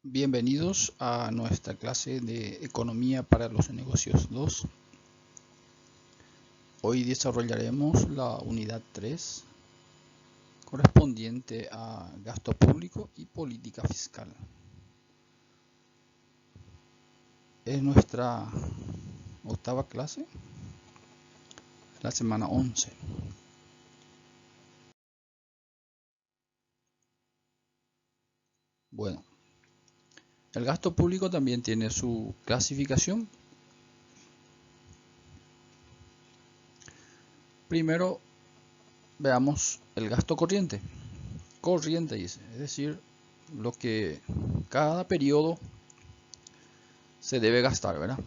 Bienvenidos a nuestra clase de Economía para los Negocios 2. Hoy desarrollaremos la unidad 3 correspondiente a gasto público y política fiscal. Es nuestra octava clase, la semana 11. Bueno, el gasto público también tiene su clasificación. Primero veamos el gasto corriente. Corriente dice, es decir, lo que cada periodo se debe gastar, ¿verdad?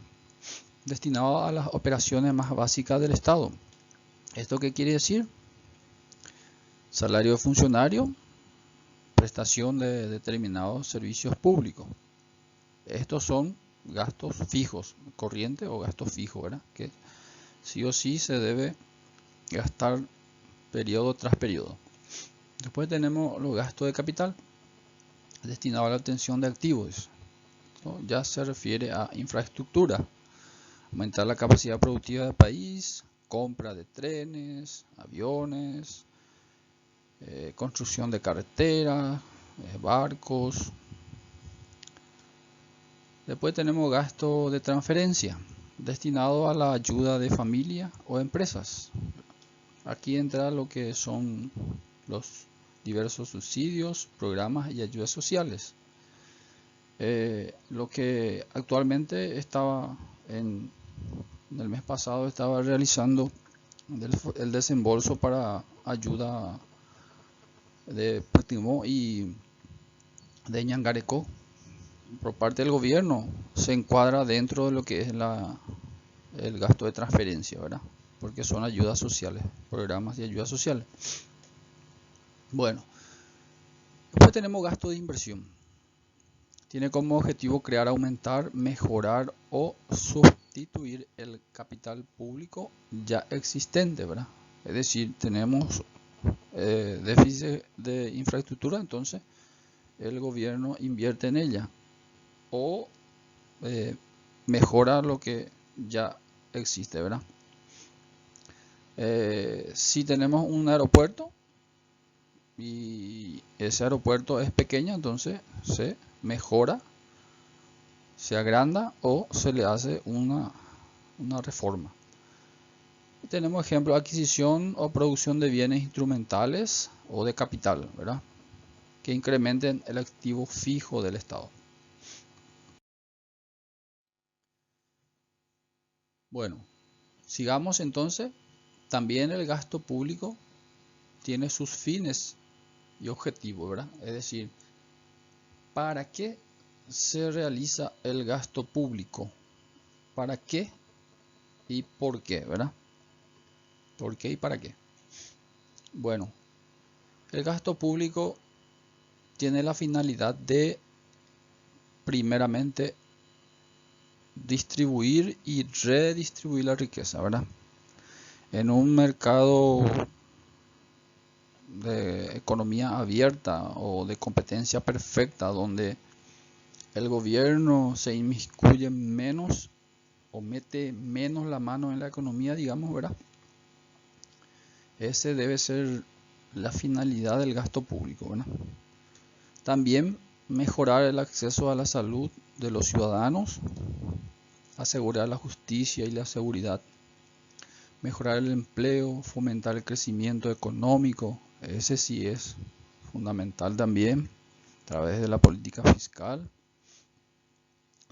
Destinado a las operaciones más básicas del Estado. ¿Esto qué quiere decir? Salario de funcionario, prestación de determinados servicios públicos. Estos son gastos fijos, corriente o gastos fijos, ¿verdad? Que sí o sí se debe gastar periodo tras periodo. Después tenemos los gastos de capital, destinados a la obtención de activos. Esto ya se refiere a infraestructura, aumentar la capacidad productiva del país, compra de trenes, aviones, construcción de carreteras, barcos. Después tenemos gasto de transferencia, destinado a la ayuda de familia o empresas. Aquí entra lo que son los diversos subsidios, programas y ayudas sociales. Lo que actualmente estaba en el mes pasado estaba realizando el desembolso para ayuda de Putimó y de Ñangarecó por parte del gobierno se encuadra dentro de lo que es el gasto de transferencia, ¿verdad? Porque son ayudas sociales, programas de ayuda social. Bueno, después tenemos gasto de inversión. Tiene como objetivo crear, aumentar, mejorar o sustituir el capital público ya existente, ¿verdad? Es decir, tenemos déficit de infraestructura, entonces el gobierno invierte en ella o mejora lo que ya existe, ¿verdad? Si tenemos un aeropuerto y ese aeropuerto es pequeño, entonces se mejora, se agranda o se le hace una reforma. Y tenemos ejemplo, adquisición o producción de bienes instrumentales o de capital, ¿verdad? Que incrementen el activo fijo del Estado. Bueno, sigamos entonces. También el gasto público tiene sus fines y objetivos, ¿verdad? Es decir, ¿para qué se realiza el gasto público? ¿Para qué y por qué, verdad? ¿Por qué y para qué? Bueno, el gasto público tiene la finalidad de, primeramente, distribuir y redistribuir la riqueza, ¿verdad? En un mercado de economía abierta o de competencia perfecta, donde el gobierno se inmiscuye menos o mete menos la mano en la economía, digamos, ¿verdad? Ese debe ser la finalidad del gasto público, ¿verdad? También mejorar el acceso a la salud de los ciudadanos, asegurar la justicia y la seguridad, mejorar el empleo, fomentar el crecimiento económico, ese sí es fundamental también, a través de la política fiscal,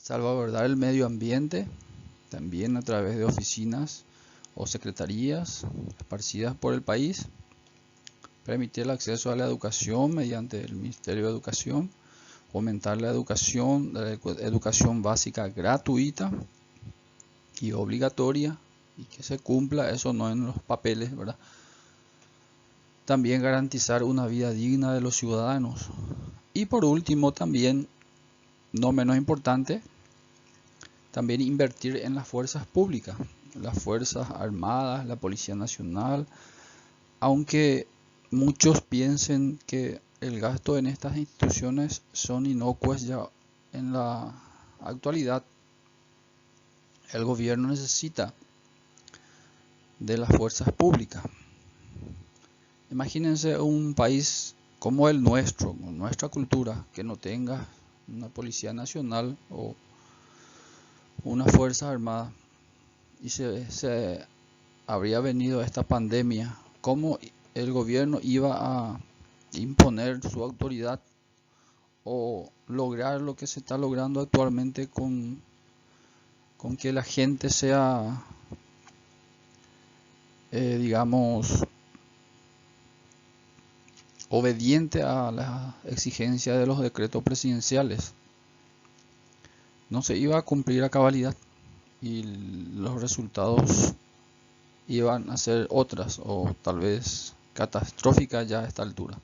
salvaguardar el medio ambiente, también a través de oficinas o secretarías esparcidas por el país, permitir el acceso a la educación mediante el Ministerio de Educación, fomentar la educación básica gratuita y obligatoria y que se cumpla, eso no en los papeles, ¿verdad? También garantizar una vida digna de los ciudadanos. Y por último, también, no menos importante, también invertir en las fuerzas públicas, las Fuerzas Armadas, la Policía Nacional, aunque muchos piensen que el gasto en estas instituciones son inocuas, ya en la actualidad el gobierno necesita de las fuerzas públicas. Imagínense un país como el nuestro, con nuestra cultura, que no tenga una policía nacional o una fuerza armada y se habría venido esta pandemia. ¿Cómo el gobierno iba a imponer su autoridad o lograr lo que se está logrando actualmente con que la gente sea, digamos, obediente a la exigencia de los decretos presidenciales? No se iba a cumplir a cabalidad y los resultados iban a ser otras o tal vez catastróficas ya a esta altura.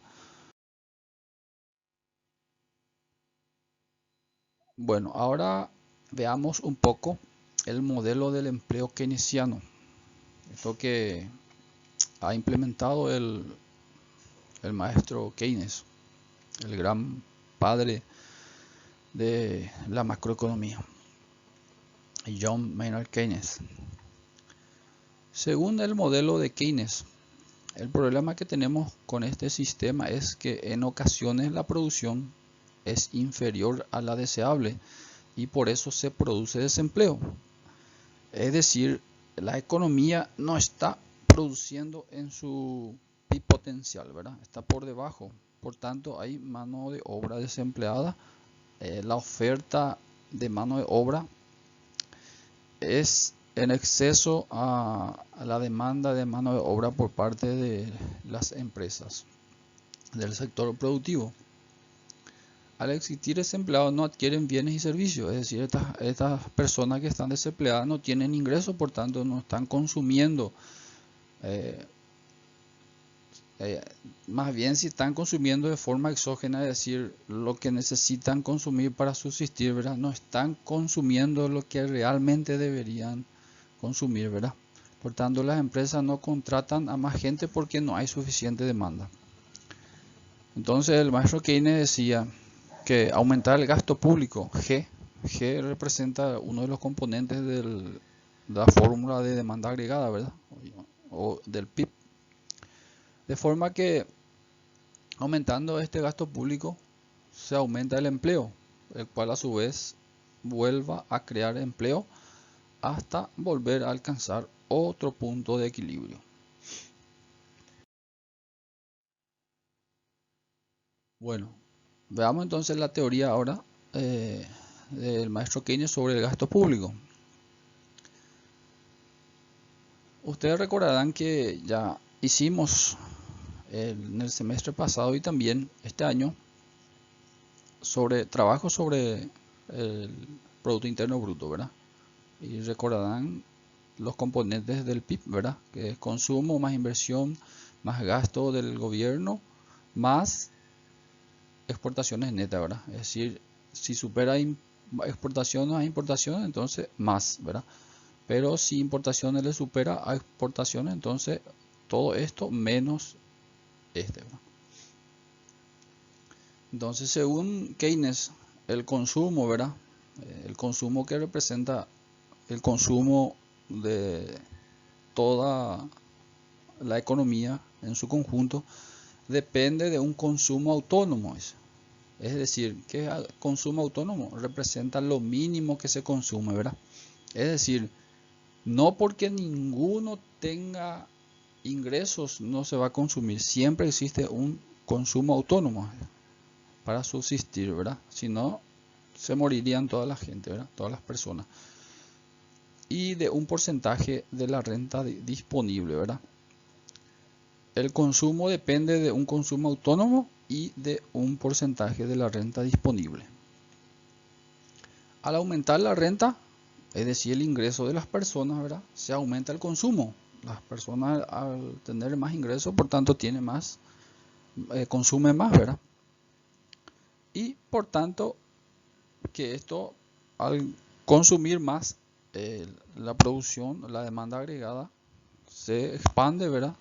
Bueno, ahora veamos un poco el modelo del empleo keynesiano. Esto que ha implementado el maestro Keynes, el gran padre de la macroeconomía, John Maynard Keynes. Según el modelo de Keynes, el problema que tenemos con este sistema es que en ocasiones la producción es inferior a la deseable y por eso se produce desempleo. Es decir, la economía no está produciendo en su PIB potencial, ¿verdad? Está por debajo. Por tanto, hay mano de obra desempleada. La oferta de mano de obra es en exceso a la demanda de mano de obra por parte de las empresas del sector productivo. Al existir desempleados no adquieren bienes y servicios, es decir, estas personas que están desempleadas no tienen ingresos, por tanto no están consumiendo. eh, eh, Más bien si están consumiendo de forma exógena, es decir, lo que necesitan consumir para subsistir, ¿verdad? No están consumiendo lo que realmente deberían consumir, ¿verdad? Por tanto, las empresas no contratan a más gente porque no hay suficiente demanda. Entonces, el maestro Keynes decía que aumentar el gasto público, G representa uno de los componentes de la fórmula de demanda agregada, ¿verdad? O del PIB. De forma que aumentando este gasto público se aumenta el empleo, el cual a su vez vuelva a crear empleo hasta volver a alcanzar otro punto de equilibrio. Bueno, veamos entonces la teoría ahora del maestro Keynes sobre el gasto público. Ustedes recordarán que ya hicimos en el semestre pasado y también este año trabajo sobre el Producto Interno Bruto, ¿verdad? Y recordarán los componentes del PIB, ¿verdad? Que es consumo más inversión, más gasto del gobierno, más exportaciones netas, ¿verdad? Es decir, si supera exportaciones a importaciones, entonces más, ¿verdad? Pero si importaciones le supera a exportaciones, entonces todo esto menos ¿verdad? Entonces, según Keynes, el consumo, ¿verdad? El consumo que representa el consumo de toda la economía en su conjunto depende de un consumo autónomo. Es decir, que consumo autónomo representa lo mínimo que se consume, ¿verdad? Es decir, no porque ninguno tenga ingresos no se va a consumir. Siempre existe un consumo autónomo para subsistir, ¿verdad? Si no, se morirían toda la gente, ¿verdad? Todas las personas. Y de un porcentaje de la renta disponible, ¿verdad? El consumo depende de un consumo autónomo y de un porcentaje de la renta disponible. Al aumentar la renta, es decir, el ingreso de las personas, ¿verdad? Se aumenta el consumo. Las personas al tener más ingresos, por tanto, tienen más, consumen más, ¿verdad? Y por tanto, que esto, al consumir más, la producción, la demanda agregada, se expande, ¿verdad?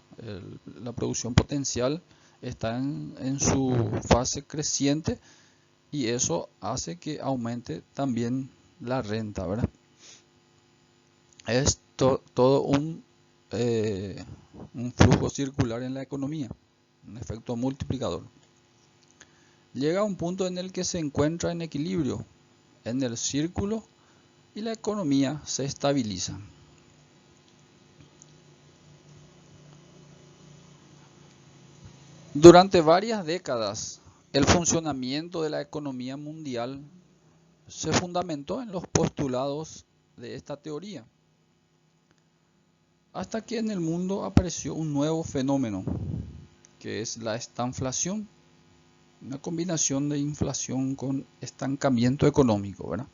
La producción potencial está en su fase creciente y eso hace que aumente también la renta, ¿verdad? Es todo un flujo circular en la economía, un efecto multiplicador. Llega a un punto en el que se encuentra en equilibrio en el círculo y la economía se estabiliza. Durante varias décadas, el funcionamiento de la economía mundial se fundamentó en los postulados de esta teoría, hasta que en el mundo apareció un nuevo fenómeno, que es la estanflación, una combinación de inflación con estancamiento económico, ¿verdad?